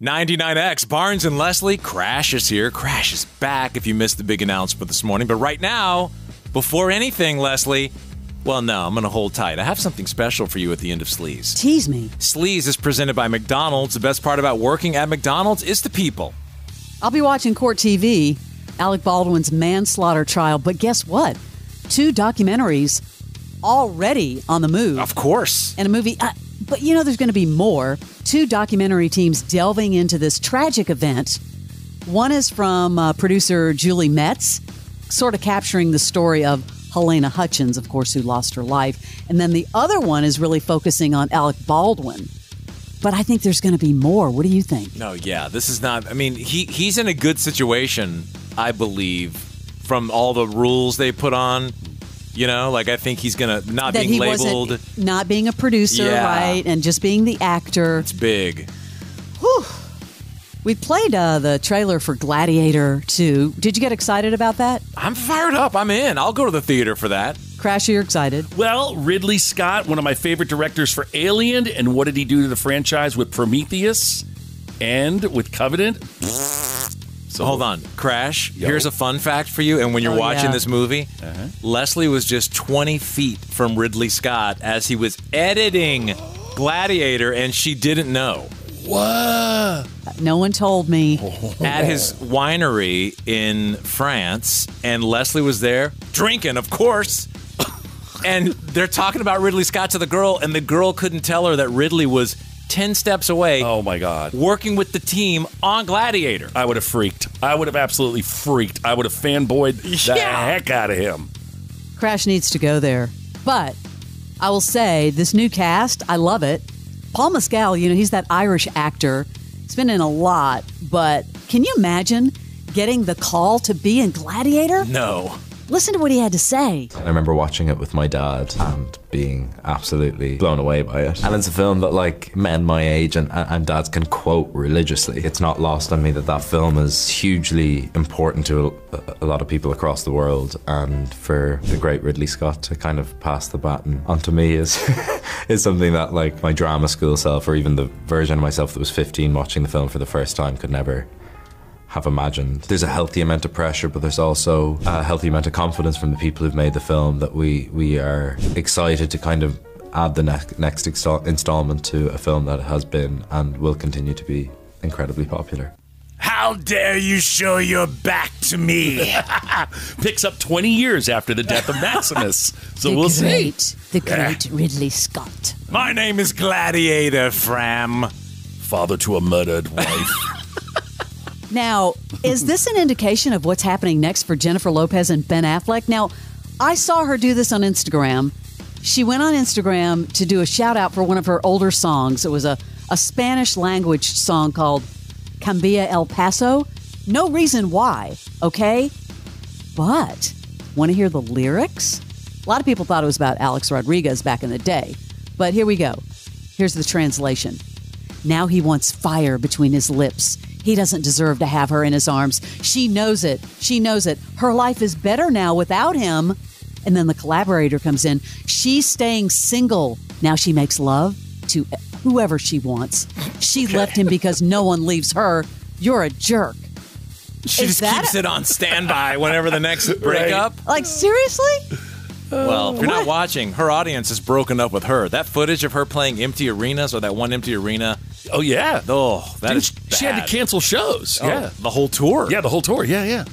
99X, Barnes and Leslie, Crash is here. Crash is back if you missed the big announcement this morning. But right now, before anything, Leslie, well, no, I'm going to hold tight. I have something special for you at the end of Sleaze. Tease me. Sleaze is presented by McDonald's. The best part about working at McDonald's is the people. I'll be watching Court TV, Alec Baldwin's manslaughter trial. But guess what? 2 documentaries already on the move. Of course. And a movie. But you know there's going to be more. 2 documentary teams delving into this tragic event. One is from producer Julie Metz, sort of capturing the story of Helena Hutchins, of course, who lost her life. And then the other one is really focusing on Alec Baldwin. But I think there's going to be more. What do you think? No, yeah, this is not... I mean, he's in a good situation, I believe, from all the rules they put on. You know, like I think he's going to... Not being labeled... Not being a producer, right? And just being the actor. It's big. Whew. We played the trailer for Gladiator 2. Did you get excited about that? I'm fired up. I'm in. I'll go to the theater for that. Crash, you're excited? Well, Ridley Scott, one of my favorite directors for Alien, and what did he do to the franchise with Prometheus and with Covenant? So hold on. Crash, here's a fun fact for you. And when you're watching this movie, Leslie was just 20 feet from Ridley Scott as he was editing Gladiator, and she didn't know. What? No one told me. At his winery in France, and Leslie was there drinking, of course. And they're talking about Ridley Scott to the girl, and the girl couldn't tell her that Ridley was 10 steps away. Oh, my God. Working with the team on Gladiator. I would have freaked. I would have absolutely freaked. I would have fanboyed the heck out of him. Crash needs to go there. But I will say, this new cast, I love it. Paul Mescal, you know, he's that Irish actor. He's been in a lot. But can you imagine getting the call to be in Gladiator? No. Listen to what he had to say. I remember watching it with my dad and being absolutely blown away by it. And it's a film that, like, men my age and dads can quote religiously. It's not lost on me that film is hugely important to a lot of people across the world. And for the great Ridley Scott to kind of pass the baton onto me is is something that, like, my drama school self, or even the version of myself that was 15 watching the film for the first time, could never have imagined. There's a healthy amount of pressure, but there's also a healthy amount of confidence from the people who've made the film that we are excited to kind of add the next installment to a film that has been and will continue to be incredibly popular. How dare you show your back to me? Picks up 20 years after the death of Maximus. So we'll see. The great Ridley Scott. My name is Gladiator, Fram. Father to a murdered wife. Now, is this an indication of what's happening next for Jennifer Lopez and Ben Affleck? Now, I saw her do this on Instagram. She went on Instagram to do a shout out for one of her older songs. It was a Spanish language song called Cambia El Paso. No reason why, okay? But, want to hear the lyrics? A lot of people thought it was about Alex Rodriguez back in the day. But here we go. Here's the translation. Now he wants fire between his lips. He doesn't deserve to have her in his arms. She knows it. She knows it. Her life is better now without him. And then the collaborator comes in. She's staying single. Now she makes love to whoever she wants. She left him because no one leaves her. You're a jerk. She just keeps it on standby whenever the next breakup. Right. Like, seriously? Well, if you're not watching, her audience is broken up with her. That footage of her playing empty arenas, or that one empty arena. Oh, yeah. Oh, that is bad. She had to cancel shows. Oh, yeah. The whole tour. Yeah, the whole tour. Yeah, yeah.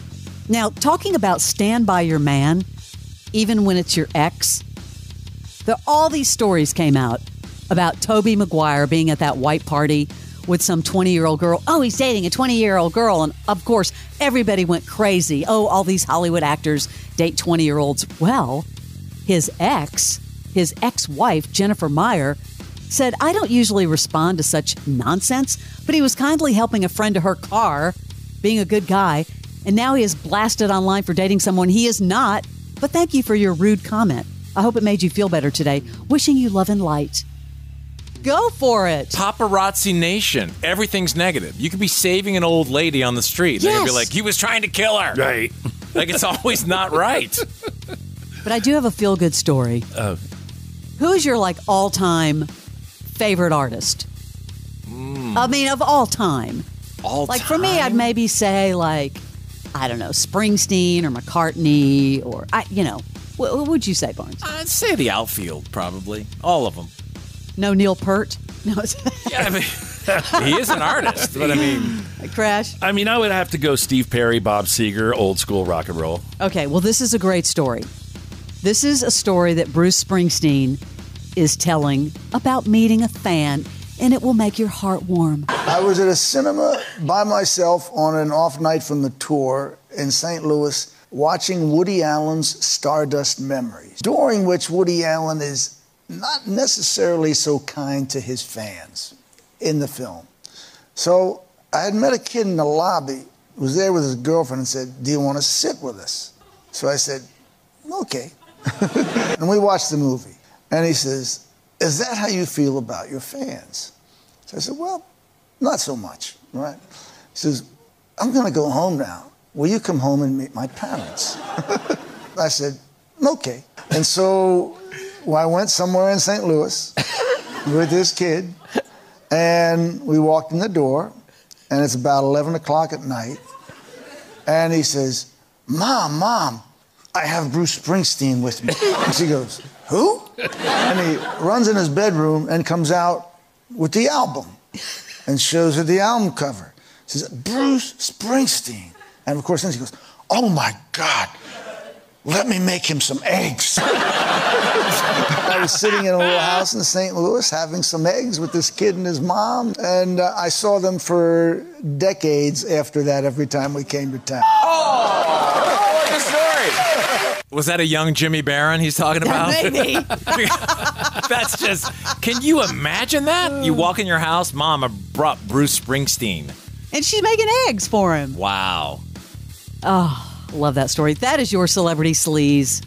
Now, talking about stand by your man, even when it's your ex, all these stories came out about Tobey Maguire being at that white party with some 20-year-old girl. Oh, he's dating a 20-year-old girl. And, of course, everybody went crazy. Oh, all these Hollywood actors date 20-year-olds. Well, his ex-wife, Jennifer Meyer, said, I don't usually respond to such nonsense, but he was kindly helping a friend to her car, being a good guy, and now he is blasted online for dating someone he is not. But thank you for your rude comment. I hope it made you feel better today. Wishing you love and light. Go for it. Paparazzi Nation. Everything's negative. You could be saving an old lady on the street. They're going to be like, he was trying to kill her. Right. Like, it's always not right. But I do have a feel-good story. Who's your, like, all-time favorite artist? I mean, of all time. Like, for me, I'd maybe say, like, I don't know, Springsteen or McCartney or, what would you say, Barnes? I'd say the outfield, probably. All of them. No Neil Peart? No. Yeah, I mean, he is an artist, but I mean... Crash? I mean, I would have to go Steve Perry, Bob Seger, old school rock and roll. Okay, well, this is a great story. This is a story that Bruce Springsteen is telling about meeting a fan, and it will make your heart warm. I was at a cinema by myself on an off night from the tour in St. Louis, watching Woody Allen's Stardust Memories, during which Woody Allen is not necessarily so kind to his fans in the film. So I had met a kid in the lobby who was there with his girlfriend and said, "Do you want to sit with us?" So I said, "Okay." And we watched the movie. And he says, "Is that how you feel about your fans?" So I said, "Well, not so much," right? He says, "I'm going to go home now. Will you come home and meet my parents?" I said, "Okay." And so I went somewhere in St. Louis with this kid, and we walked in the door, and it's about 11 o'clock at night, and he says, Mom, I have Bruce Springsteen with me." And she goes, "Who?" And he runs in his bedroom and comes out with the album and shows her the album cover. He says, "Bruce Springsteen." And of course, then she goes, "Oh my God, let me make him some eggs." I was sitting in a little house in St. Louis having some eggs with this kid and his mom, and I saw them for decades after that every time we came to town. Oh, what a story. Was that a young Jimmy Barron he's talking about? Maybe. That's just, can you imagine that? You walk in your house, Mom, I brought Bruce Springsteen. And she's making eggs for him. Wow. Oh, love that story. That is your Celebrity Sleaze.